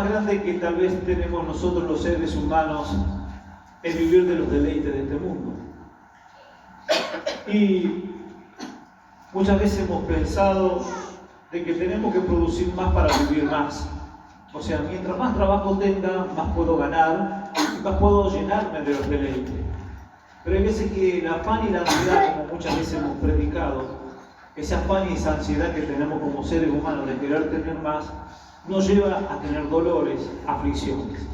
más grande que tal vez tenemos nosotros los seres humanos es vivir de los deleites de este mundo. Y muchas veces hemos pensado de que tenemos que producir más para vivir más. O sea, mientras más trabajo tenga, más puedo ganar y más puedo llenarme de los deleites. Pero hay veces que el afán y la ansiedad, como muchas veces hemos predicado, ese afán y esa ansiedad que tenemos como seres humanos de querer tener más, nos lleva a tener dolores, aflicciones.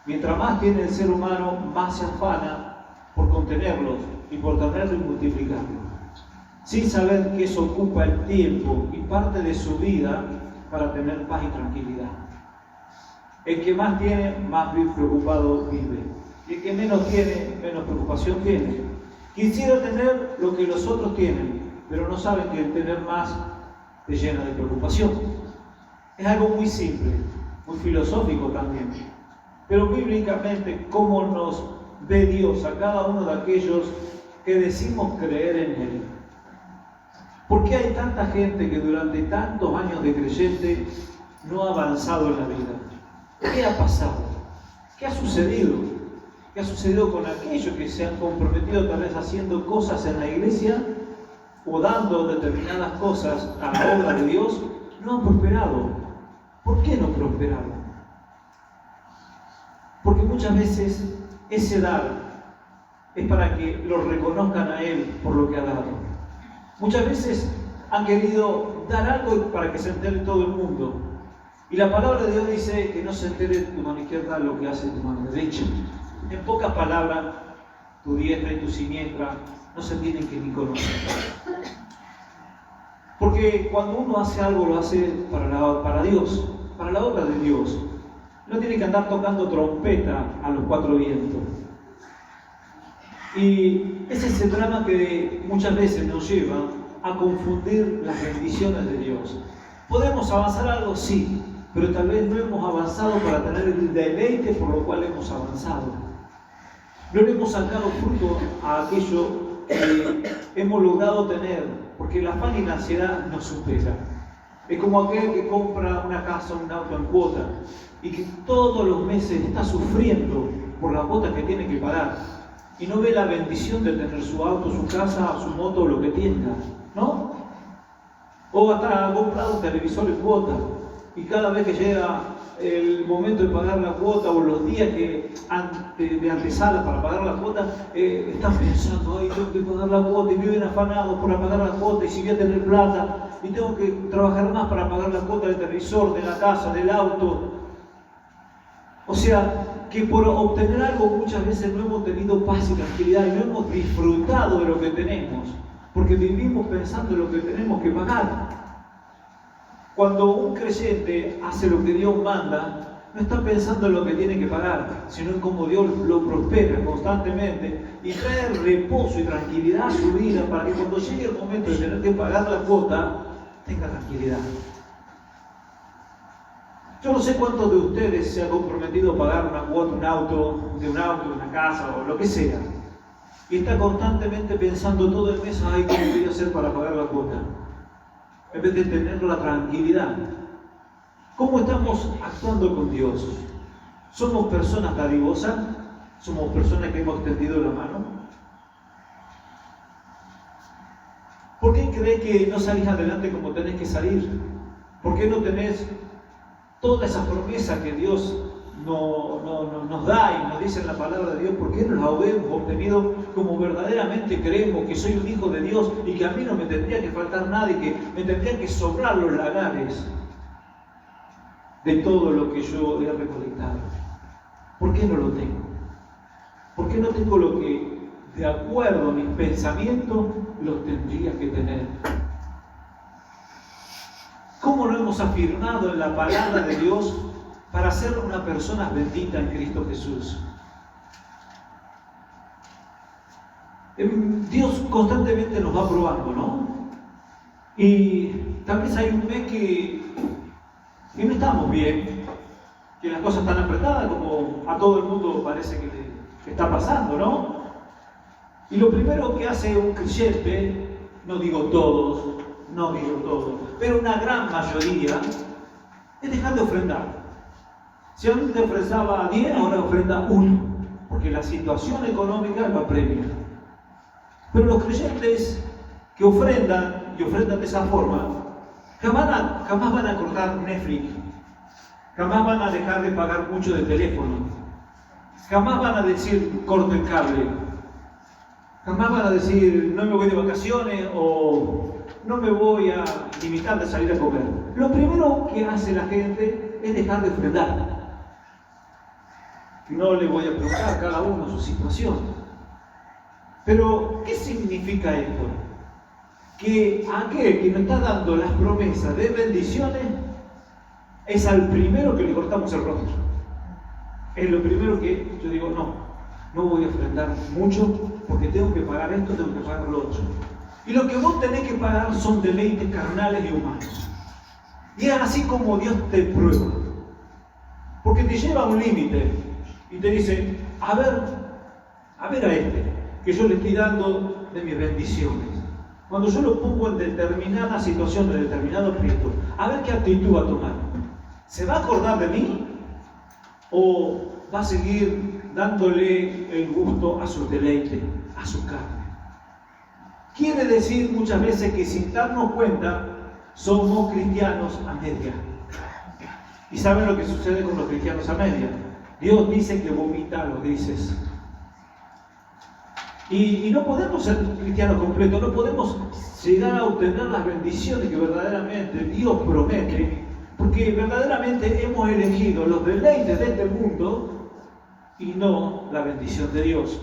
Mientras más tiene el ser humano, más se afana por contenerlos y por tenerlo y multiplicarlo, sin saber que eso ocupa el tiempo y parte de su vida para tener paz y tranquilidad. El que más tiene, más preocupado vive. Y el que menos tiene, menos preocupación tiene. Quisiera tener lo que los otros tienen, pero no saben que el tener más te llena de preocupación. Es algo muy simple, muy filosófico también. Pero bíblicamente, ¿cómo nos ve Dios a cada uno de aquellos que decimos creer en Él? ¿Por qué hay tanta gente que durante tantos años de creyente no ha avanzado en la vida? ¿Qué ha pasado? ¿Qué ha sucedido? ¿Qué ha sucedido con aquellos que se han comprometido tal vez haciendo cosas en la iglesia o dando determinadas cosas a la obra de Dios? No han prosperado. ¿Por qué no prosperaron? Porque muchas veces ese dar es para que lo reconozcan a Él por lo que ha dado. Muchas veces han querido dar algo para que se entere todo el mundo. Y la palabra de Dios dice que no se entere tu mano izquierda lo que hace tu mano derecha. En pocas palabras, tu diestra y tu siniestra no se tienen que ni conocer. Porque cuando uno hace algo, lo hace para Dios, para la obra de Dios. No tiene que andar tocando trompeta a los cuatro vientos. Y ese es el drama que muchas veces nos lleva a confundir las bendiciones de Dios. ¿Podemos avanzar algo? Sí, pero tal vez no hemos avanzado para tener el deleite por lo cual hemos avanzado. No le hemos sacado fruto a aquello que hemos logrado tener, porque el afán y la ansiedad nos supera. Es como aquel que compra una casa o un auto en cuota y que todos los meses está sufriendo por la cuota que tiene que pagar y no ve la bendición de tener su auto, su casa, su moto o lo que tenga, ¿no? O hasta ha comprado un televisor en cuota y cada vez que llega el momento de pagar la cuota o los días que de antesala para pagar la cuota, están pensando, ay, tengo que pagar la cuota y viven afanados por pagar la cuota y si voy a tener plata y tengo que trabajar más para pagar la cuota del televisor, de la casa, del auto. O sea, que por obtener algo muchas veces no hemos tenido paz y tranquilidad y no hemos disfrutado de lo que tenemos, porque vivimos pensando en lo que tenemos que pagar. Cuando un creyente hace lo que Dios manda, no está pensando en lo que tiene que pagar, sino en cómo Dios lo prospera constantemente y trae reposo y tranquilidad a su vida para que cuando llegue el momento de tener que pagar la cuota, tenga tranquilidad. Yo no sé cuántos de ustedes se han comprometido a pagar una cuota, un auto, una casa o lo que sea, y está constantemente pensando todo el mes, ay, ¿cómo voy a hacer para pagar la cuota? En vez de tener la tranquilidad. ¿Cómo estamos actuando con Dios? ¿Somos personas dadivosas? ¿Somos personas que hemos extendido la mano? ¿Por qué crees que no salís adelante como tenés que salir? ¿Por qué no tenés toda esa promesa que Dios nos da y nos dice en la palabra de Dios? ¿Por qué no la hemos obtenido como verdaderamente creemos que soy un hijo de Dios y que a mí no me tendría que faltar nada y que me tendrían que sobrar los lagares de todo lo que yo he recolectado? ¿Por qué no lo tengo? ¿Por qué no tengo lo que, de acuerdo a mis pensamientos, los tendría que tener? ¿Cómo no hemos afirmado en la palabra de Dios para ser una persona bendita en Cristo Jesús? Dios constantemente nos va probando, ¿no? Y tal vez hay un mes que no estamos bien, que las cosas están apretadas, como a todo el mundo parece que está pasando, ¿no? Y lo primero que hace un creyente, no digo todos, pero una gran mayoría, es dejar de ofrendar. Si antes te ofrendaba 10, ahora ofrenda 1, porque la situación económica lo apremia. Pero los creyentes que ofrendan y ofrendan de esa forma, jamás van a cortar Netflix, jamás van a dejar de pagar mucho de teléfono, jamás van a decir corto el cable, jamás van a decir no me voy de vacaciones o no me voy a limitar de salir a comer. Lo primero que hace la gente es dejar de ofrendar. No le voy a preguntar a cada uno su situación. Pero, ¿qué significa esto? Que aquel que nos está dando las promesas de bendiciones es al primero que le cortamos el rostro. Es lo primero que yo digo, no voy a ofrendar mucho porque tengo que pagar esto, tengo que pagar lo otro. Y lo que vos tenés que pagar son deleites carnales y humanos. Y es así como Dios te prueba. Porque te lleva a un límite y te dice, a ver a este, que yo le estoy dando de mis bendiciones. Cuando yo lo pongo en determinada situación, en determinado objeto, a ver qué actitud va a tomar. ¿Se va a acordar de mí? ¿O va a seguir dándole el gusto a su deleite, a su carne? Quiere decir muchas veces que sin darnos cuenta, somos cristianos a media. ¿Y saben lo que sucede con los cristianos a media? Dios dice que vomita a los grises. Y no podemos ser cristianos completos, no podemos llegar a obtener las bendiciones que verdaderamente Dios promete, porque verdaderamente hemos elegido los deleites de este mundo y no la bendición de Dios.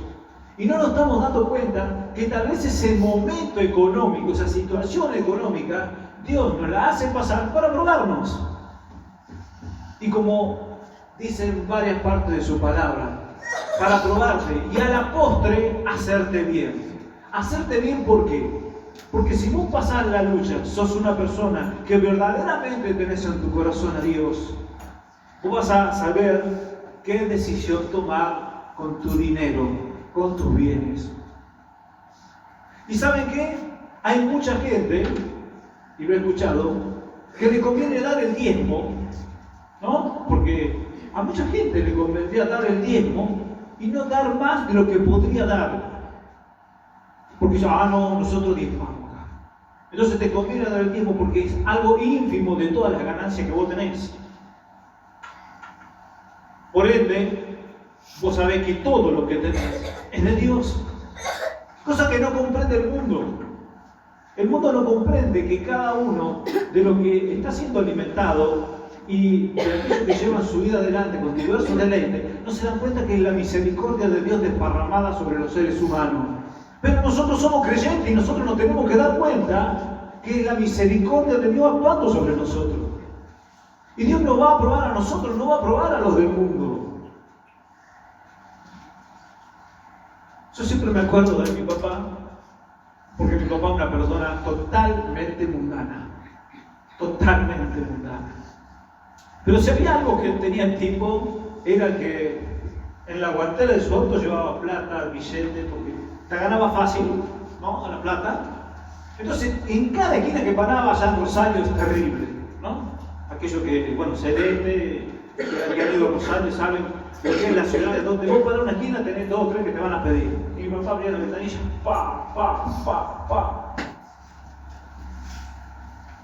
Y no nos estamos dando cuenta que tal vez ese momento económico, esa situación económica, Dios nos la hace pasar para probarnos. Y como dice en varias partes de su palabra, para probarte y a la postre hacerte bien. Hacerte bien, ¿por qué? Porque si vos pasás la lucha, sos una persona que verdaderamente tenés en tu corazón a Dios, vos vas a saber qué decisión tomar con tu dinero, con tus bienes. ¿Y saben qué? Hay mucha gente, y lo he escuchado, que le conviene dar el diezmo, ¿no? Porque a mucha gente le convendría dar el diezmo y no dar más de lo que podría dar. Porque nosotros diezmamos acá. Entonces te conviene dar el diezmo porque es algo ínfimo de todas las ganancias que vos tenés. Por ende, vos sabés que todo lo que tenés es de Dios. Cosa que no comprende el mundo. El mundo no comprende que cada uno de lo que está siendo alimentado y de aquellos que llevan su vida adelante con diversos deleites, no se dan cuenta que es la misericordia de Dios desparramada sobre los seres humanos. Pero nosotros somos creyentes y nosotros nos tenemos que dar cuenta que es la misericordia de Dios actuando sobre nosotros. Y Dios nos va a probar a nosotros, no va a probar a los del mundo. Yo siempre me acuerdo de mi papá, porque mi papá es una persona totalmente mundana. Totalmente mundana. Pero si había algo que tenía el tipo, era que en la guantera de su auto llevaba plata, billetes, porque te ganaba fácil, ¿no? A la plata. Entonces, en cada esquina que paraba, allá en Rosario, es terrible, ¿no? Aquellos que, celeste, que han ido a Rosario, saben lo que es la ciudad, de donde vos para una esquina tenés 2 o 3 que te van a pedir. Y mi papá abría la ventanilla, pa.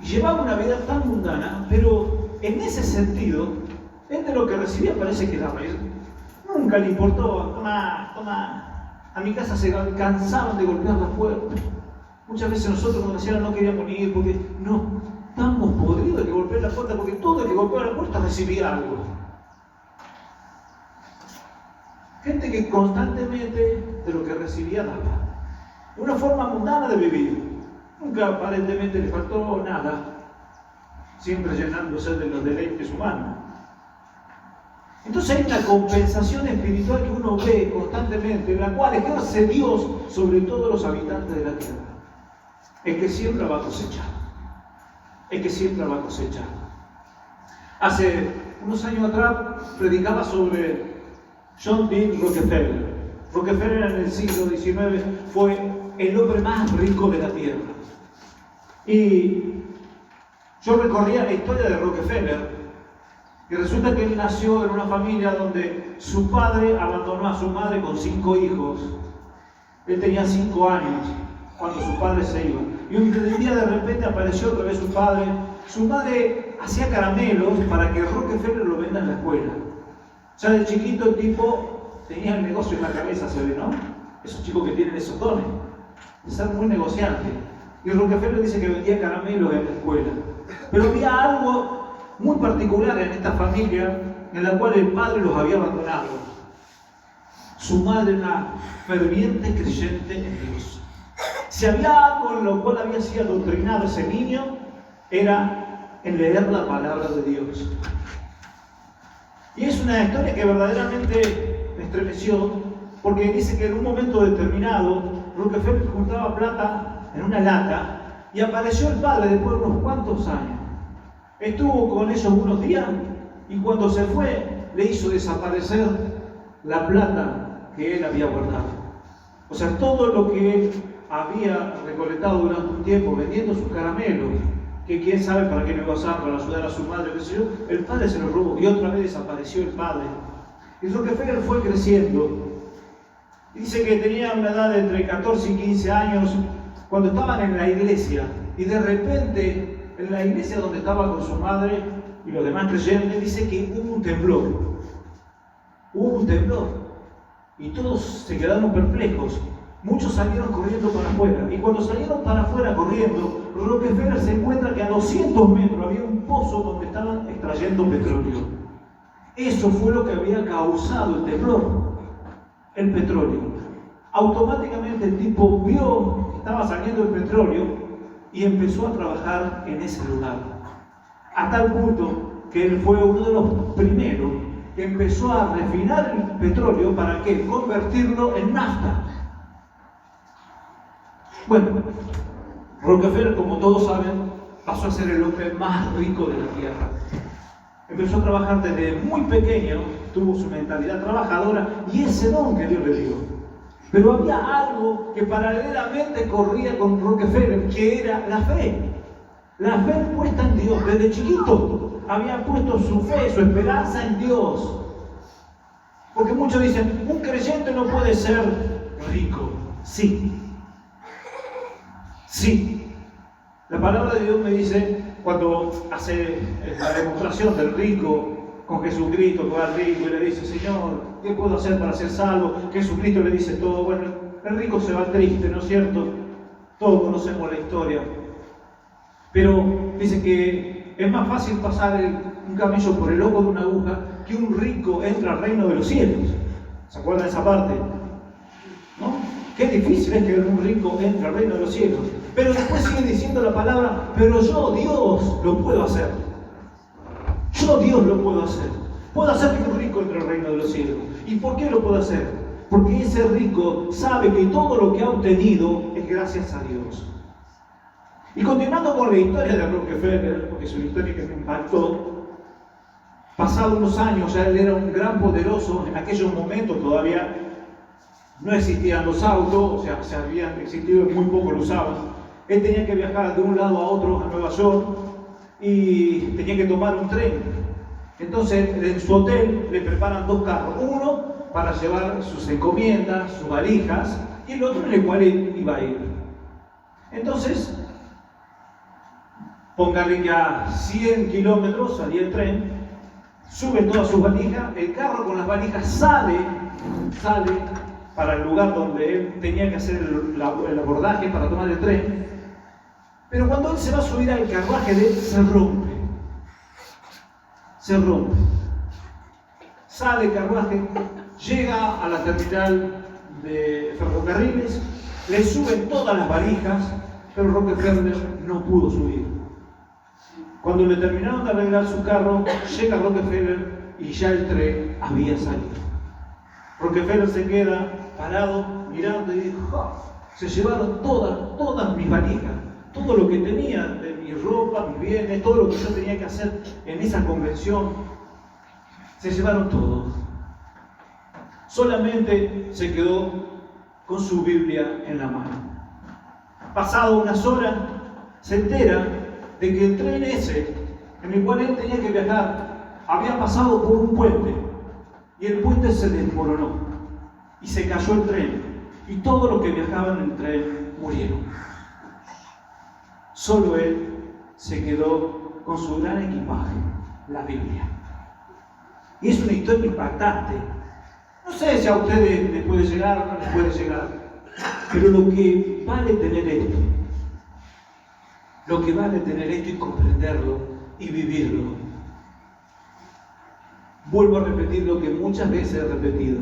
Y llevaba una vida tan mundana, pero en ese sentido, él de lo que recibía parece que daba. Nunca le importó, toma. A mi casa se cansaban de golpear la puerta. Muchas veces nosotros como decían no queríamos ni ir porque no, estamos podridos de golpear la puerta porque todo el que golpeaba la puerta recibía algo. Gente que constantemente de lo que recibía daba. Una forma mundana de vivir. Nunca aparentemente le faltó nada, siempre llenándose de los deleites humanos. Entonces hay una compensación espiritual que uno ve constantemente, en la cual ejerce Dios sobre todos los habitantes de la tierra. El que siembra va a cosechar. El que siembra va a cosechar. Hace unos años atrás predicaba sobre John D. Rockefeller. Rockefeller en el siglo XIX fue el hombre más rico de la tierra. Y yo recorría la historia de Rockefeller Y resulta que él nació en una familia donde su padre abandonó a su madre con 5 hijos. Él tenía 5 años cuando su padre se iba. Y un día de repente apareció otra vez su padre. Su madre hacía caramelos para que Rockefeller lo venda en la escuela. Ya de chiquito el tipo tenía el negocio en la cabeza, se ve, ¿no? Esos chicos que tienen esos dones. Están muy negociantes. Y Rockefeller dice que vendía caramelos en la escuela. Pero había algo muy particular en esta familia en la cual el padre los había abandonado. Su madre era una ferviente creyente en Dios. Si había algo en lo cual había sido adoctrinado ese niño, era en leer la palabra de Dios. Y es una historia que verdaderamente me estremeció, porque dice que en un momento determinado, Rockefeller juntaba plata en una lata y apareció el padre después de unos cuantos años. Estuvo con ellos unos días y cuando se fue, le hizo desaparecer la plata que él había guardado. O sea, todo lo que él había recolectado durante un tiempo vendiendo sus caramelos, que quién sabe para qué lo iba a usar, para ayudar a su madre, qué sé yo, el padre se lo robó y otra vez desapareció el padre. Y Rockefeller fue creciendo. Dice que tenía una edad de entre 14 y 15 años cuando estaban en la iglesia y de repente en la iglesia donde estaba con su madre y los demás creyentes, dice que hubo un temblor. Hubo un temblor y todos se quedaron perplejos. Muchos salieron corriendo para afuera y cuando salieron para afuera corriendo, Rockefeller se encuentra que a 200 metros había un pozo donde estaban extrayendo petróleo. Eso fue lo que había causado el temblor, el petróleo. Automáticamente el tipo vio que estaba saliendo el petróleo y empezó a trabajar en ese lugar. A tal punto que él fue uno de los primeros que empezó a refinar el petróleo para ¿qué? Convertirlo en nafta. Bueno, Rockefeller, como todos saben, pasó a ser el hombre más rico de la tierra. Empezó a trabajar desde muy pequeño, tuvo su mentalidad trabajadora y ese don que Dios le dio. Pero había algo que paralelamente corría con Rockefeller, que era la fe. La fe puesta en Dios. Desde chiquito había puesto su fe, su esperanza en Dios. Porque muchos dicen, un creyente no puede ser rico. Sí. Sí. La palabra de Dios me dice, cuando hace la demostración del rico con Jesucristo, que va al rico y le dice, Señor, ¿qué puedo hacer para ser salvo? Jesucristo le dice todo. Bueno, el rico se va triste, ¿no es cierto? Todos conocemos la historia. Pero dice que es más fácil pasar un camello por el ojo de una aguja que un rico entre al reino de los cielos. ¿Se acuerdan de esa parte? ¿No? Qué difícil es que un rico entre al reino de los cielos. Pero después sigue diciendo la palabra, pero yo, Dios, lo puedo hacer. Yo, Dios, lo puedo hacer. Puedo hacer que un rico entre al reino de los cielos. ¿Y por qué lo puedo hacer? Porque ese rico sabe que todo lo que ha obtenido es gracias a Dios. Y continuando con la historia de Rockefeller, porque es una historia que me impactó, pasados unos años, ya él era un gran poderoso. En aquellos momentos todavía no existían los autos, o sea, se habían existido y muy poco lo usaban. Él tenía que viajar de un lado a otro, a Nueva York, y tenía que tomar un tren. Entonces, en su hotel le preparan 2 carros. Uno para llevar sus encomiendas, sus valijas, y el otro en el cual él iba a ir. Entonces, póngale que a 100 kilómetros salía el tren, sube todas sus valijas, el carro con las valijas sale para el lugar donde él tenía que hacer el abordaje para tomar el tren. Pero cuando él se va a subir al carruaje de él, se rompe. Sale el carruaje, llega a la terminal de ferrocarriles, le suben todas las valijas, pero Rockefeller no pudo subir. Cuando le terminaron de arreglar su carro, llega Rockefeller y ya el tren había salido. Rockefeller se queda parado, mirando y dijo, oh, se llevaron todas mis valijas. Todo lo que tenía de mi ropa, mis bienes, todo lo que yo tenía que hacer en esa convención, se llevaron todo. Solamente se quedó con su Biblia en la mano. Pasado unas horas, se entera de que el tren ese, en el cual él tenía que viajar, había pasado por un puente y el puente se desmoronó y se cayó el tren y todos los que viajaban en el tren murieron. Solo él se quedó con su gran equipaje, la Biblia. Y es una historia impactante. No sé si a ustedes les puede llegar o no les puede llegar, pero lo que vale tener esto y comprenderlo y vivirlo. Vuelvo a repetir lo que muchas veces he repetido.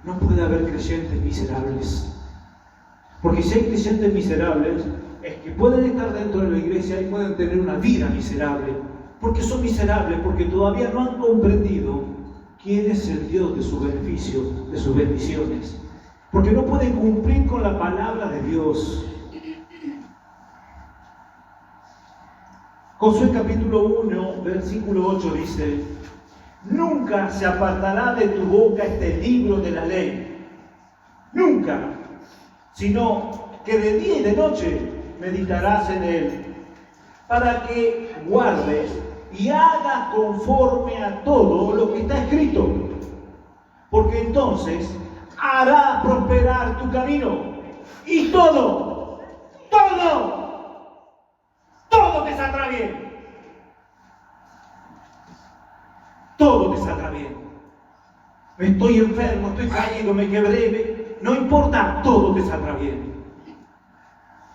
No puede haber creyentes miserables. Porque si hay creyentes miserables, es que pueden estar dentro de la iglesia y pueden tener una vida miserable. Porque son miserables, porque todavía no han comprendido quién es el Dios de su beneficio, de sus bendiciones. Porque no pueden cumplir con la palabra de Dios. Josué capítulo 1, versículo 8 dice: nunca se apartará de tu boca este libro de la ley, nunca, sino que de día y de noche meditarás en él, para que guardes y hagas conforme a todo lo que está escrito, porque entonces hará prosperar tu camino y todo te saldrá bien. Todo te saldrá bien. Estoy enfermo, estoy caído, me quebré, no importa, todo te saldrá bien.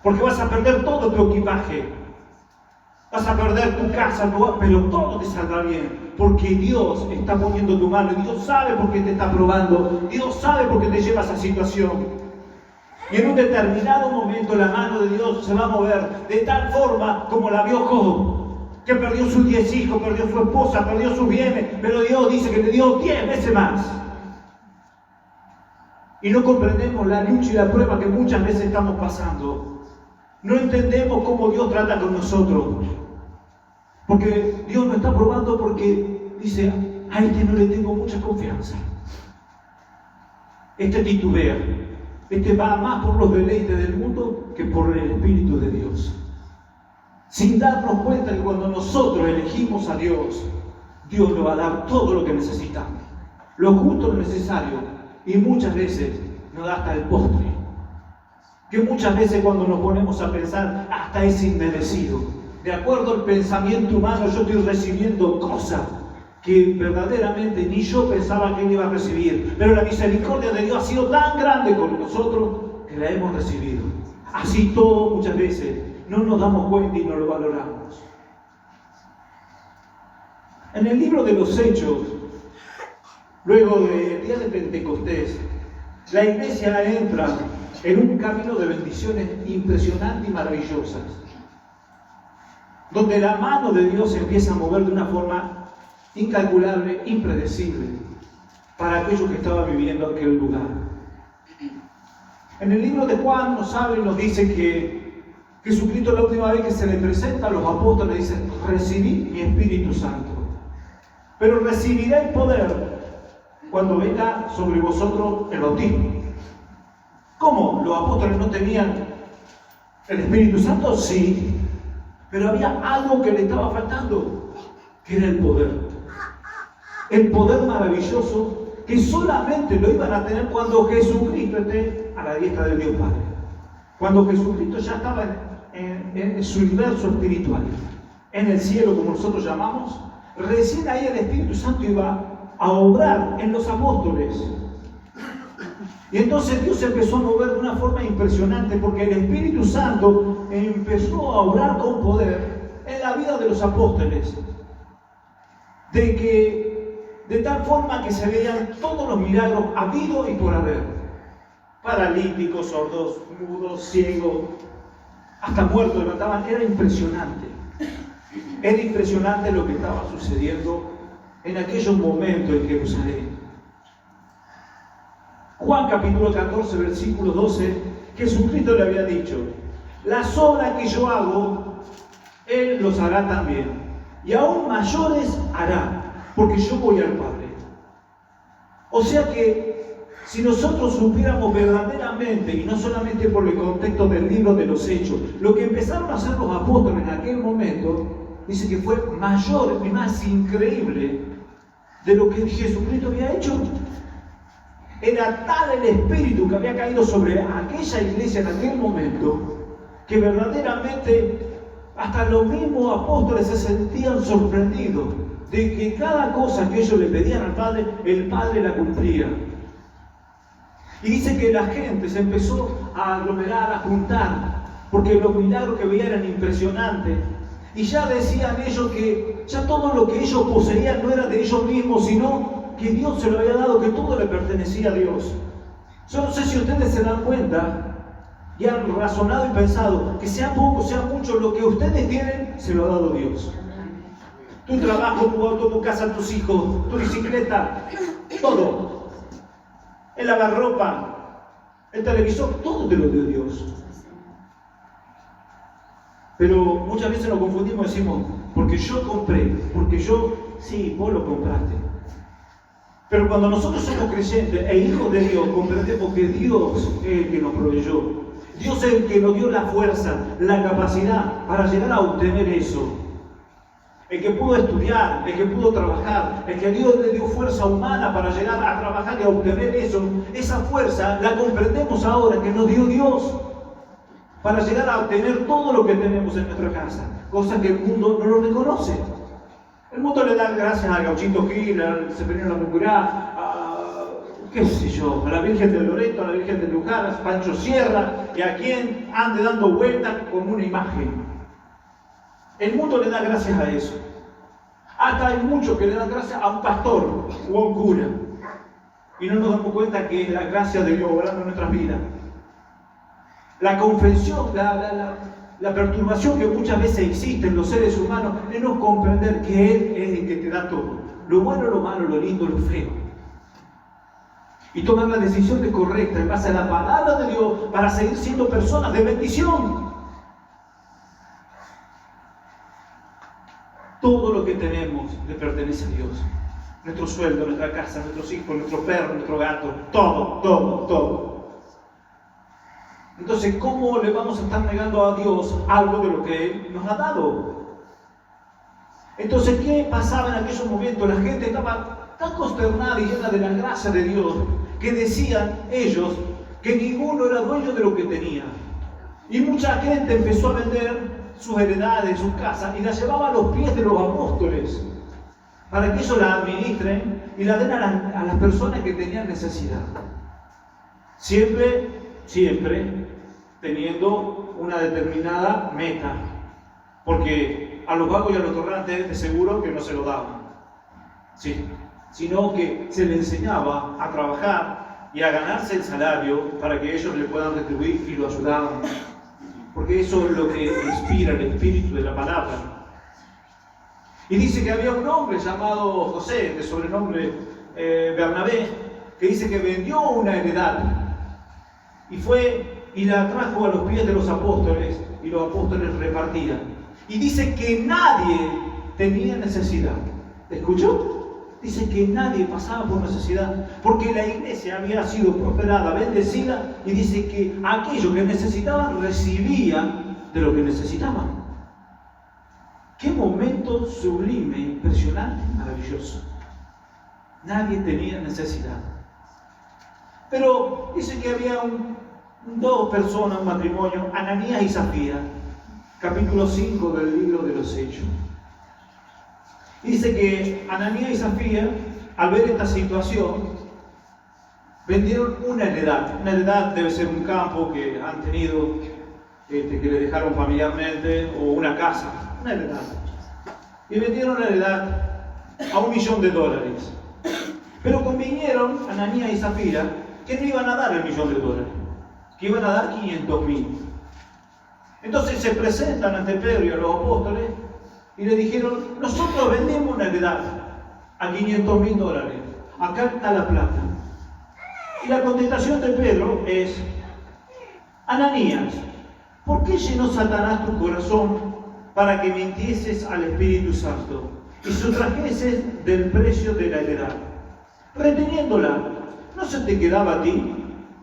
Porque vas a perder todo tu equipaje, vas a perder tu casa, pero todo te saldrá bien. Porque Dios está poniendo tu mano, Dios sabe por qué te está probando, Dios sabe por qué te lleva a esa situación. Y en un determinado momento la mano de Dios se va a mover de tal forma como la vio Job, que perdió sus 10 hijos, perdió su esposa, perdió sus bienes, pero Dios dice que le dio 10 veces más. Y no comprendemos la lucha y la prueba que muchas veces estamos pasando. No entendemos cómo Dios trata con nosotros. Porque Dios nos está probando porque dice: a este no le tengo mucha confianza. Este titubea. Este va más por los deleites del mundo que por el Espíritu de Dios. Sin darnos cuenta que cuando nosotros elegimos a Dios, Dios nos va a dar todo lo que necesitamos. Lo justo, lo necesario. Y muchas veces nos da hasta el postre. Que muchas veces cuando nos ponemos a pensar, hasta es inmerecido. De acuerdo al pensamiento humano, yo estoy recibiendo cosas que verdaderamente ni yo pensaba que él iba a recibir. Pero la misericordia de Dios ha sido tan grande con nosotros que la hemos recibido. Así todo muchas veces no nos damos cuenta y no lo valoramos. En el libro de los Hechos, luego del día de Pentecostés, la iglesia entra en un camino de bendiciones impresionantes y maravillosas, donde la mano de Dios se empieza a mover de una forma incalculable, impredecible, para aquellos que estaban viviendo aquel lugar. En el libro de Juan nos habla y nos dice que Jesucristo, la última vez que se le presenta a los apóstoles, dice: recibí mi Espíritu Santo, pero recibiré el poder cuando venga sobre vosotros el bautismo. ¿Cómo? ¿Los apóstoles no tenían el Espíritu Santo? Sí, pero había algo que le estaba faltando, que era el poder. El poder maravilloso que solamente lo iban a tener cuando Jesucristo esté a la diestra del Dios Padre. Cuando Jesucristo ya estaba en su universo espiritual, en el cielo, como nosotros llamamos, recién ahí el Espíritu Santo iba a obrar en los apóstoles. Y entonces Dios empezó a mover de una forma impresionante, porque el Espíritu Santo empezó a obrar con poder en la vida de los apóstoles. De tal forma que se veían todos los milagros habidos y por haber. Paralíticos, sordos, mudos, ciegos, hasta muertos levantaban. Era impresionante. Era impresionante lo que estaba sucediendo en aquellos momentos en Jerusalén. Juan capítulo 14, versículo 12, Jesucristo le había dicho: las obras que yo hago, Él los hará también, y aún mayores hará, porque yo voy al Padre. O sea que si nosotros supiéramos verdaderamente, y no solamente por el contexto del libro de los Hechos, lo que empezaron a hacer los apóstoles en aquel momento, dice que fue mayor y más increíble de lo que Jesucristo había hecho. Era tal el espíritu que había caído sobre aquella iglesia en aquel momento, que verdaderamente hasta los mismos apóstoles se sentían sorprendidos de que cada cosa que ellos le pedían al Padre, el Padre la cumplía. Y dice que la gente se empezó a aglomerar, a juntar, porque los milagros que veían eran impresionantes. Y ya decían ellos que ya todo lo que ellos poseían no era de ellos mismos, sino que Dios se lo había dado, que todo le pertenecía a Dios. Yo no sé si ustedes se dan cuenta y han razonado y pensado que sea poco, sea mucho, lo que ustedes tienen, se lo ha dado Dios. Tu trabajo, tu auto, tu casa, tus hijos, tu bicicleta, todo. El lavarropa, el televisor, todo te lo dio Dios. Pero muchas veces nos confundimos y decimos, porque yo compré, porque yo, sí, vos lo compraste. Pero cuando nosotros somos creyentes e hijos de Dios, comprendemos que Dios es el que nos proveyó. Dios es el que nos dio la fuerza, la capacidad para llegar a obtener eso. El que pudo estudiar, el que pudo trabajar, el que a Dios le dio fuerza humana para llegar a trabajar y a obtener eso, esa fuerza la comprendemos ahora que nos dio Dios para llegar a obtener todo lo que tenemos en nuestra casa, cosa que el mundo no lo reconoce. El mundo le da gracias a Gauchito Gil, al Severino Lamucurá, qué sé yo, a la Virgen de Loreto, a la Virgen de Luján, a Pancho Sierra, y a quien ande dando vueltas con una imagen. El mundo le da gracias a eso. Hasta hay muchos que le dan gracias a un pastor o a un cura. Y no nos damos cuenta que es la gracia de Dios obrando en nuestras vidas. La confesión, la perturbación que muchas veces existe en los seres humanos es no comprender que Él es el que te da todo. Lo bueno, lo malo, lo lindo, lo feo. Y tomar la decisión correcta en base a la palabra de Dios para seguir siendo personas de bendición. Todo lo que tenemos le pertenece a Dios. Nuestro sueldo, nuestra casa, nuestros hijos, nuestro perro, nuestro gato, todo. Entonces, ¿cómo le vamos a estar negando a Dios algo de lo que Él nos ha dado? Entonces, ¿qué pasaba en aquellos momentos? La gente estaba tan consternada y llena de la gracia de Dios que decían ellos que ninguno era dueño de lo que tenía. Y mucha gente empezó a vender sus heredades, sus casas, y las llevaba a los pies de los apóstoles para que ellos la administren y la den a las personas que tenían necesidad. Siempre teniendo una determinada meta, porque a los vagos y a los torrantes de seguro que no se lo daban, sí, sino que se les enseñaba a trabajar y a ganarse el salario para que ellos le puedan retribuir y lo ayudaban, porque eso es lo que inspira el espíritu de la palabra. Y dice que había un hombre llamado José, de sobrenombre Bernabé, que dice que vendió una heredad y fue y la trajo a los pies de los apóstoles, y los apóstoles repartían. Y dice que nadie tenía necesidad. ¿Escuchó? Dice que nadie pasaba por necesidad, porque la iglesia había sido prosperada, bendecida, y dice que aquellos que necesitaban recibían de lo que necesitaban. Qué momento sublime, impresionante, maravilloso. Nadie tenía necesidad. Pero dice que había dos personas, un matrimonio, Ananías y Zafira, capítulo 5 del libro de los Hechos. Dice que Ananías y Zafira, al ver esta situación, vendieron una heredad. Una heredad debe ser un campo que han tenido, que le dejaron familiarmente, o una casa, una heredad. Y vendieron la heredad a $1.000.000. Pero convinieron Ananías y Zafira que no iban a dar el $1.000.000, que iban a dar 500.000. Entonces se presentan ante Pedro y a los apóstoles y le dijeron: nosotros vendemos una heredad a $500.000, acá está la plata. Y la contestación de Pedro es: Ananías, ¿por qué llenó Satanás tu corazón para que mintieses al Espíritu Santo y sustrajeses del precio de la heredad? Reteniéndola, ¿no se te quedaba a ti?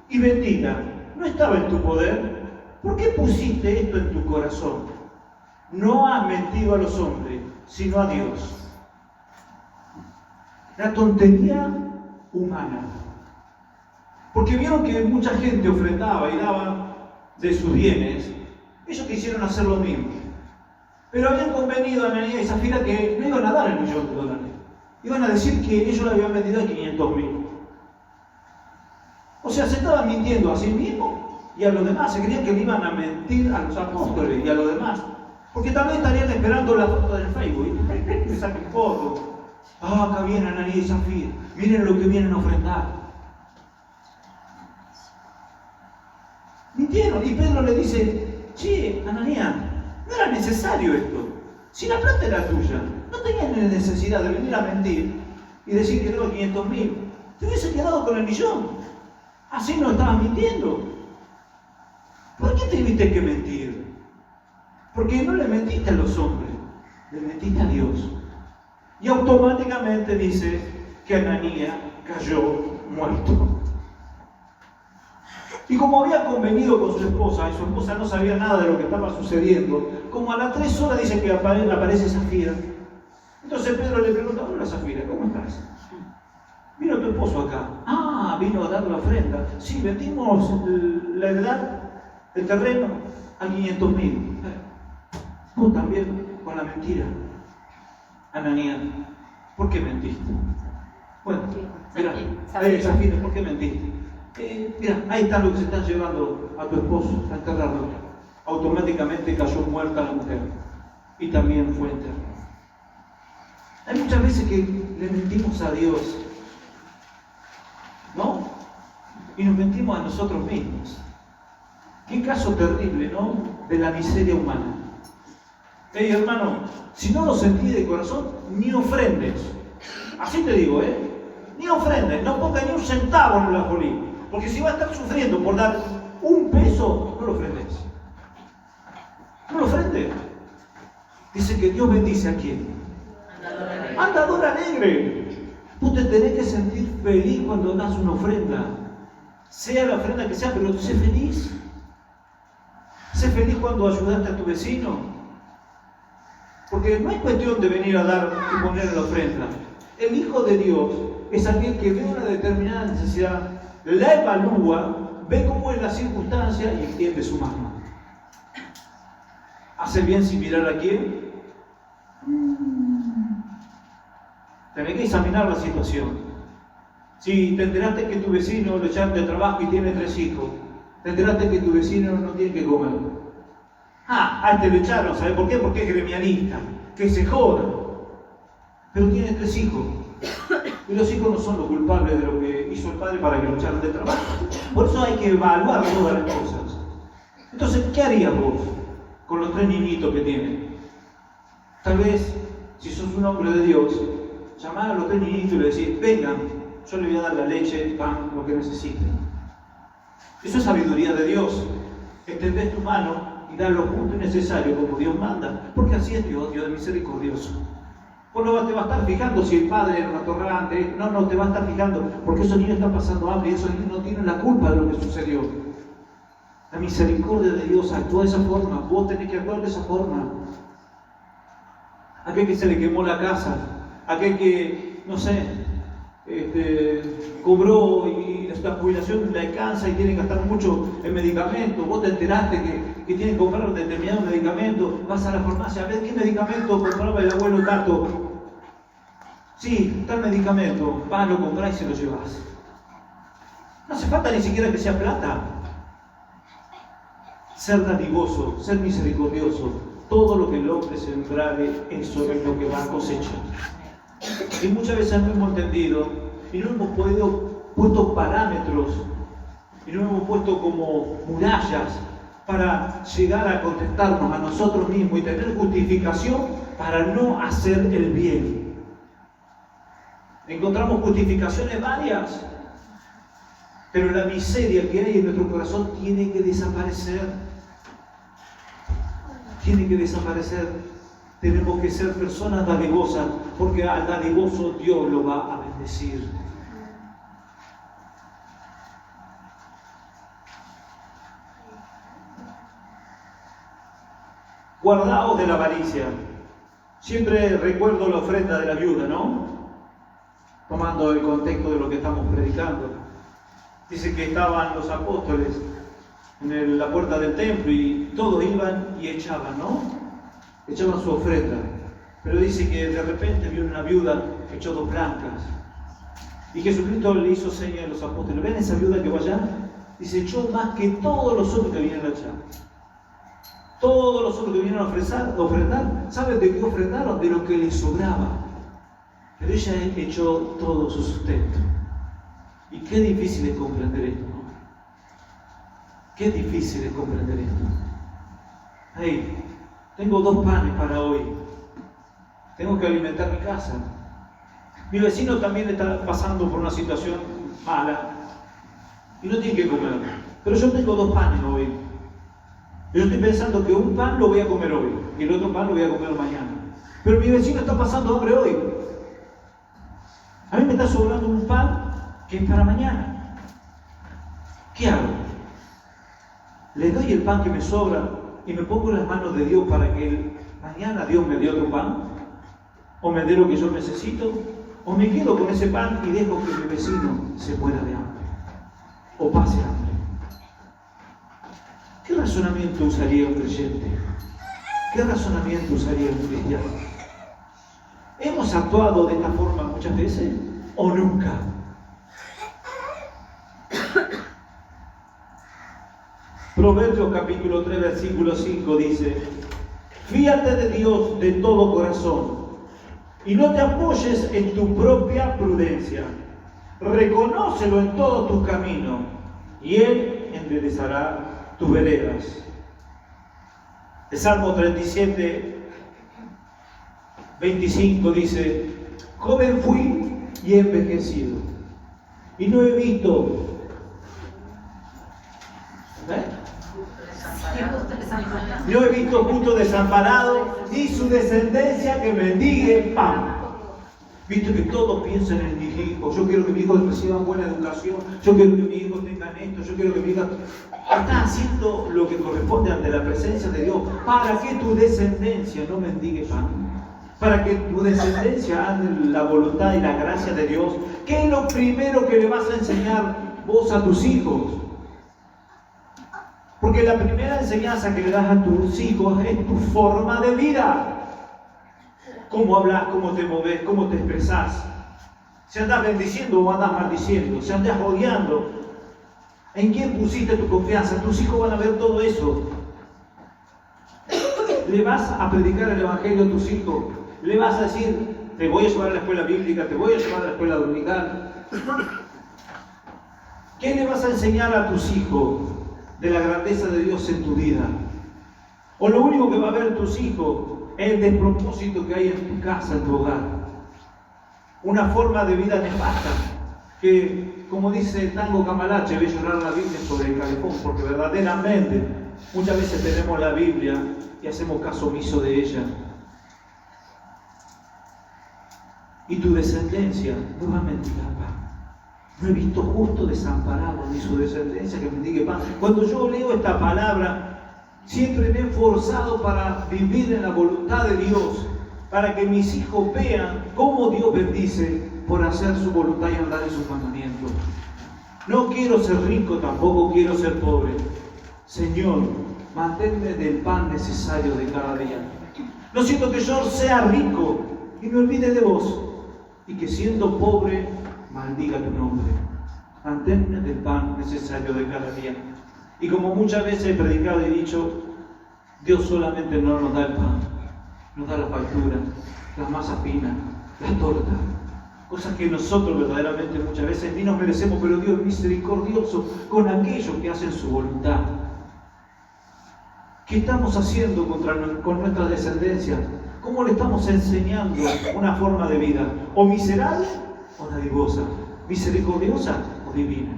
Y vendida, ¿no estaba en tu poder? ¿Por qué pusiste esto en tu corazón? No has mentido a los hombres, sino a Dios. La tontería humana. Porque vieron que mucha gente ofrendaba y daba de sus bienes. Ellos quisieron hacer lo mismo. Pero habían convenido a Ananías y Zafira que no iban a dar el $1.000.000. Iban a decir que ellos lo habían vendido a 500.000. O sea, se estaban mintiendo a sí mismos y a los demás. Se creían que le iban a mentir a los apóstoles y a los demás. Porque también estarían esperando la foto del Facebook. Que saquen foto. Ah, acá viene Ananías y Zafira. Miren lo que vienen a ofrendar. Mintieron. Y Pedro le dice, che, Ananías, no era necesario esto. Si la plata era tuya, no tenías necesidad de venir a mentir y decir que debo 500.000. Te hubiese quedado con el $1.000.000. Así no estabas mintiendo. ¿Por qué tuviste que mentir? Porque no le mentiste a los hombres, le mentiste a Dios. Y automáticamente dice que Ananías cayó muerto. Y como había convenido con su esposa, y su esposa no sabía nada de lo que estaba sucediendo, como a las 3 horas dice que aparece Zafira. Entonces Pedro le pregunta, hola Zafira, ¿cómo estás? Vino tu esposo acá. Ah, vino a dar la ofrenda. Sí, vendimos la heredad del terreno a 500.000. Tú también con la mentira. Ananías, ¿por qué mentiste? Bueno, mira, Zafira, ¿por qué mentiste? Mira, ahí está lo que se están llevando a tu esposo, a enterrarlo. Automáticamente cayó muerta la mujer y también fue enterrada. Hay muchas veces que le mentimos a Dios, ¿no? Y nos mentimos a nosotros mismos. Qué caso terrible, ¿no? De la miseria humana. Hey, hermano, si no lo sentís de corazón, ni ofrendes. Así te digo, ni ofrendes, no pongas ni un centavo en el alfolí. Porque si vas a estar sufriendo por dar $1, no lo ofrendes. No lo ofrendes. Dice que Dios bendice a quién. Andador alegre. Tú te tenés que sentir feliz cuando das una ofrenda. Sea la ofrenda que sea, pero sé feliz. Sé feliz cuando ayudaste a tu vecino. Porque no hay cuestión de venir a dar y poner la ofrenda. El Hijo de Dios es aquel que ve una determinada necesidad, la evalúa, ve cómo es la circunstancia y extiende su mano. ¿Hace bien sin mirar a quién? Tenés que examinar la situación. Si te enteraste que tu vecino lo echaron de trabajo y tiene 3 hijos, te enteraste que tu vecino no tiene que comer. A este lo echaron, ¿sabes por qué? Porque es gremialista, que se joda. Pero tiene 3 hijos. Y los hijos no son los culpables de lo que hizo el padre para que lo echaran de trabajo. Por eso hay que evaluar todas las cosas. Entonces, ¿qué harías vos con los 3 niñitos que tienen? Tal vez, si sos un hombre de Dios, llamar a los 3 niñitos y le decís, vengan, yo le voy a dar la leche, pan, lo que necesiten. Eso es sabiduría de Dios. Extendés tu mano y das los puntos necesarios como Dios manda, porque así es Dios, Dios es misericordioso. Vos no te vas a estar fijando si el padre era un atorrante, no te vas a estar fijando, porque esos niños están pasando hambre y esos niños no tienen la culpa de lo que sucedió. La misericordia de Dios actúa de esa forma, vos tenés que actuar de esa forma. Aquel que se le quemó la casa, aquel que, no sé, cobró y la jubilación le alcanza y tiene que gastar mucho en medicamentos, vos te enteraste que tienen que comprar determinado medicamento, vas a la farmacia a ver qué medicamento compraba el abuelo Tato. Sí, tal medicamento, vas, lo comprás y se lo llevas. No hace falta ni siquiera que sea plata. Ser dadivoso, ser misericordioso, todo lo que el hombre sembrare, eso es lo que va a cosechar. Y muchas veces no hemos entendido y no hemos puesto parámetros y no hemos puesto como murallas para llegar a contestarnos a nosotros mismos y tener justificación para no hacer el bien. Encontramos justificaciones varias, pero la miseria que hay en nuestro corazón tiene que desaparecer. Tiene que desaparecer. Tenemos que ser personas dadivosas, porque al dadivoso Dios lo va a bendecir. Guardaos de la avaricia. Siempre recuerdo la ofrenda de la viuda, ¿no? tomando el contexto de lo que estamos predicando. Dice que estaban los apóstoles en la puerta del templo y todos iban y echaban, ¿no? Echaban su ofrenda. Pero dice que de repente vio una viuda que echó 2 blancas. Y Jesucristo le hizo señas a los apóstoles: ¿ven esa viuda que va allá? Dice, echó más que todos los otros que vinieron allá. Todos los otros que vinieron a ofrendar, ¿saben de qué ofrendaron? De lo que les sobraba. Pero ella echó todo su sustento. Y qué difícil es comprender esto, ¿no? Qué difícil es comprender esto. Hey, tengo 2 panes para hoy. Tengo que alimentar mi casa. Mi vecino también está pasando por una situación mala y no tiene que comer. Pero yo tengo 2 panes hoy. Yo estoy pensando que un pan lo voy a comer hoy y el otro pan lo voy a comer mañana. Pero mi vecino está pasando hambre hoy. A mí me está sobrando un pan que es para mañana. ¿Qué hago? ¿Le doy el pan que me sobra y me pongo en las manos de Dios para que mañana Dios me dé otro pan? ¿O me dé lo que yo necesito? ¿O me quedo con ese pan y dejo que mi vecino se muera de hambre? ¿O pase hambre? ¿Qué razonamiento usaría un creyente? ¿Qué razonamiento usaría un cristiano? ¿Hemos actuado de esta forma muchas veces o nunca? Proverbios capítulo 3, versículo 5 dice: fíate de Dios de todo corazón y no te apoyes en tu propia prudencia. Reconócelo en todos tus caminos y Él enderezará tus veredas. El Salmo 37, 25 dice: joven fui y he envejecido y no he visto justo desamparado, ni su descendencia que mendigue pan. Viste que todos piensan en mis hijos. Yo quiero que mis hijos reciban buena educación. Yo quiero que mis hijos tengan esto. Yo quiero que mis hijos... Estás haciendo lo que corresponde ante la presencia de Dios para que tu descendencia no mendigue pan. Para que tu descendencia ande la voluntad y la gracia de Dios. ¿Qué es lo primero que le vas a enseñar vos a tus hijos? Porque la primera enseñanza que le das a tus hijos es tu forma de vida. Cómo hablas, cómo te moves, cómo te expresás. Si andas bendiciendo o andas maldiciendo, si andas odiando, ¿en quién pusiste tu confianza? Tus hijos van a ver todo eso. Le vas a predicar el evangelio a tus hijos. Le vas a decir: te voy a llevar a la escuela bíblica, te voy a llevar a la escuela dominical. ¿Qué le vas a enseñar a tus hijos de la grandeza de Dios en tu vida? O lo único que va a ver tus hijos es el despropósito que hay en tu casa, en tu hogar. Una forma de vida nefasta que, como dice Tango Camalache, ve llorar la Biblia sobre el calefón, porque verdaderamente muchas veces tenemos la Biblia y hacemos caso omiso de ella. Y tu descendencia no va a mendigar pan. No he visto justo desamparado ni su descendencia que mendigue pan. Cuando yo leo esta palabra, siempre me he esforzado para vivir en la voluntad de Dios, para que mis hijos vean cómo Dios bendice por hacer su voluntad y andar en sus mandamientos. No quiero ser rico, tampoco quiero ser pobre. Señor, manténme del pan necesario de cada día. No siento que yo sea rico y me olvide de vos, y que siendo pobre maldiga tu nombre. Manténme del pan necesario de cada día. Y como muchas veces he predicado y he dicho, Dios solamente no nos da el pan, nos da la factura, las masas finas, las tortas, cosas que nosotros verdaderamente muchas veces ni nos merecemos, pero Dios es misericordioso con aquellos que hacen su voluntad. ¿Qué estamos haciendo con nuestra descendencia? ¿Cómo le estamos enseñando una forma de vida? ¿O miserable o dadivosa? ¿Misericordiosa o divina?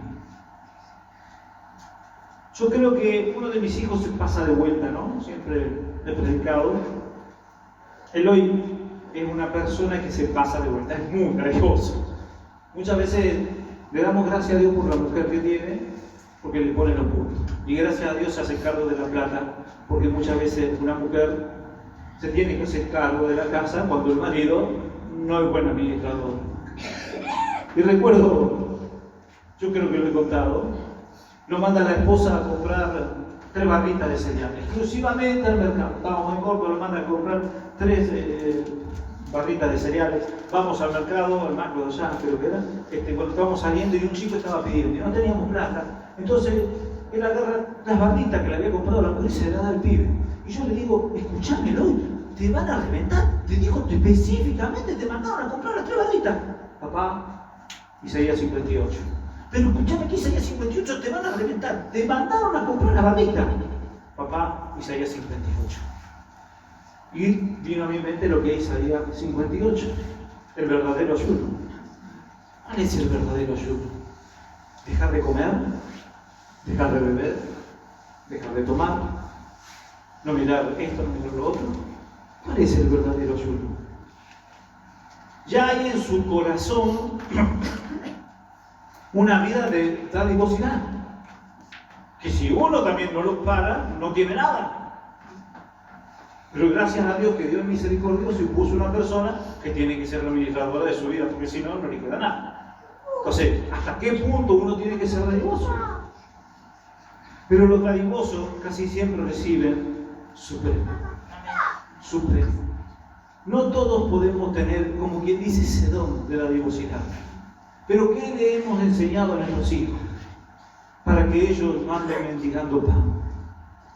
Yo creo que uno de mis hijos se pasa de vuelta, ¿no? Siempre he predicado. Eloy es una persona que se pasa de vuelta, es muy gracioso. Muchas veces le damos gracias a Dios por la mujer que tiene, porque le pone los puntos. Y gracias a Dios se hace cargo de la plata, porque muchas veces una mujer se tiene que hacer cargo de la casa cuando el marido no es buen administrador. Y recuerdo, yo creo que lo he contado, lo manda la esposa a comprar 3 barritas de cereal, exclusivamente al mercado. Estábamos en Córdoba, lo manda a comprar 3 barritas de cereales. Vamos al mercado, al macro de allá, creo que era, cuando estábamos saliendo y un chico estaba pidiendo, y no teníamos plata. Entonces él agarra las barritas que le había comprado la mujer y se las da al pibe. Y yo le digo, escuchámelo, te van a reventar. Te dijo específicamente, te mandaron a comprar las 3 barritas. Papá, Isaías 58. Pero escuchame que Isaías 58 te van a reventar. Te mandaron a comprar la barrita. Papá, Isaías 58. Y vino a mi mente lo que es Isaías 58, el verdadero ayuno. ¿Cuál es el verdadero ayuno? Dejar de comer, dejar de beber, dejar de tomar, no mirar esto, no mirar lo otro. ¿Cuál es el verdadero ayuno? Ya hay en su corazón una vida de dadivosidad, que si uno también no lo para, no tiene nada. Pero gracias a Dios que Dios es misericordioso y puso una persona que tiene que ser la administradora de su vida, porque si no, no le queda nada. Entonces, ¿hasta qué punto uno tiene que ser dadivoso? Pero los dadivosos casi siempre reciben supremo. No todos podemos tener, como quien dice, ese don de dadivosidad. Pero ¿qué le hemos enseñado a nuestros hijos para que ellos no anden mendigando pan?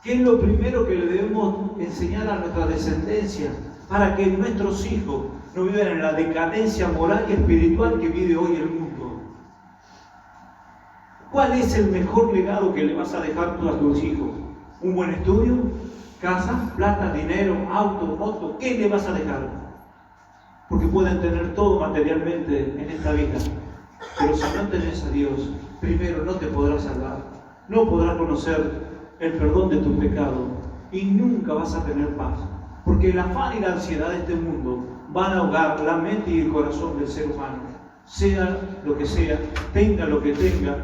¿Qué es lo primero que le debemos enseñar a nuestra descendencia para que nuestros hijos no vivan en la decadencia moral y espiritual que vive hoy el mundo? ¿Cuál es el mejor legado que le vas a dejar tú a tus hijos? ¿Un buen estudio? ¿Casa? ¿Plata? ¿Dinero? ¿Auto? ¿Moto? ¿Qué le vas a dejar? Porque pueden tener todo materialmente en esta vida, pero si no tenés a Dios, primero no te podrás salvar, no podrás conocer el perdón de tus pecados y nunca vas a tener paz, porque el afán y la ansiedad de este mundo van a ahogar la mente y el corazón del ser humano, sea lo que sea, tenga lo que tenga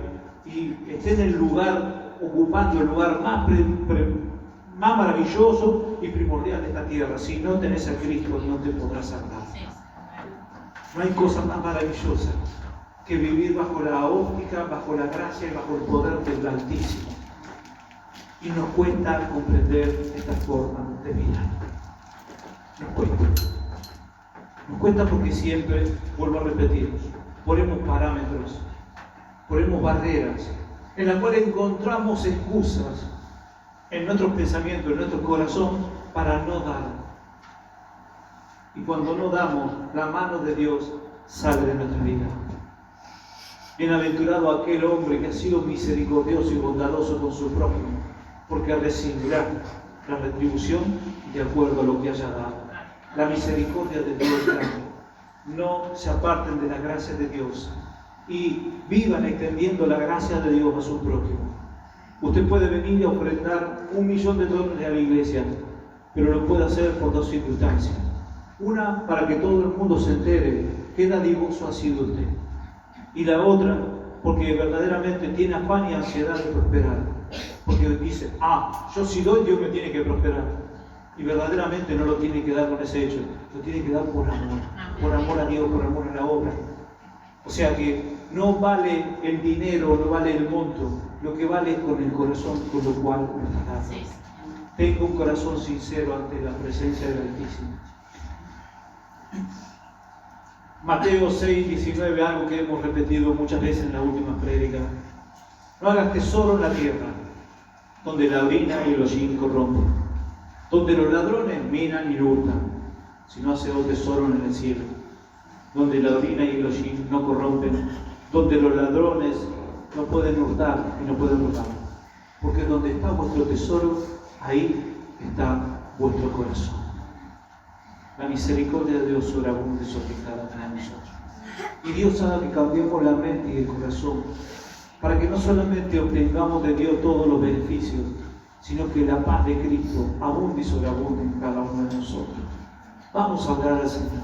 y esté en el lugar, ocupando el lugar más maravilloso y primordial de esta tierra. Si no tenés a Cristo, no te podrás salvar. No hay cosa más maravillosa que vivir bajo la óptica, bajo la gracia y bajo el poder del Altísimo. Y nos cuesta comprender esta forma de vida. Nos cuesta porque siempre, vuelvo a repetir, ponemos parámetros, ponemos barreras, en las cuales encontramos excusas en nuestros pensamientos, en nuestro corazón, para no dar. Y cuando no damos, la mano de Dios sale de nuestra vida. Bienaventurado aquel hombre que ha sido misericordioso y bondadoso con su prójimo, porque recibirá la retribución de acuerdo a lo que haya dado. La misericordia de Dios es grande. No se aparten de la gracia de Dios y vivan extendiendo la gracia de Dios a su prójimo. Usted puede venir y ofrendar $1.000.000 a la iglesia, pero lo puede hacer por 2 circunstancias. Una, para que todo el mundo se entere qué dadivoso ha sido usted. Y la otra, porque verdaderamente tiene afán y ansiedad de prosperar. Porque dice, yo si doy, Dios me tiene que prosperar. Y verdaderamente no lo tiene que dar con ese hecho, lo tiene que dar por amor a Dios, por amor a la obra. O sea que no vale el dinero, no vale el monto, lo que vale es con el corazón con lo cual lo está dando. Tengo un corazón sincero ante la presencia del Altísimo. Mateo 6:19, algo que hemos repetido muchas veces en la última prédica. No hagas tesoro en la tierra, donde la orina y el hollín corrompen, donde los ladrones minan y hurtan, sino hace un tesoro en el cielo, donde la orina y el hollín no corrompen, donde los ladrones no pueden hurtar y no pueden robar, porque donde está vuestro tesoro, ahí está vuestro corazón. La misericordia de Dios sobreabunde sobre cada uno de nosotros. Y Dios haga que cambiemos la mente y el corazón, para que no solamente obtengamos de Dios todos los beneficios, sino que la paz de Cristo abunde y sobreabunde en cada uno de nosotros. Vamos a orar al Señor.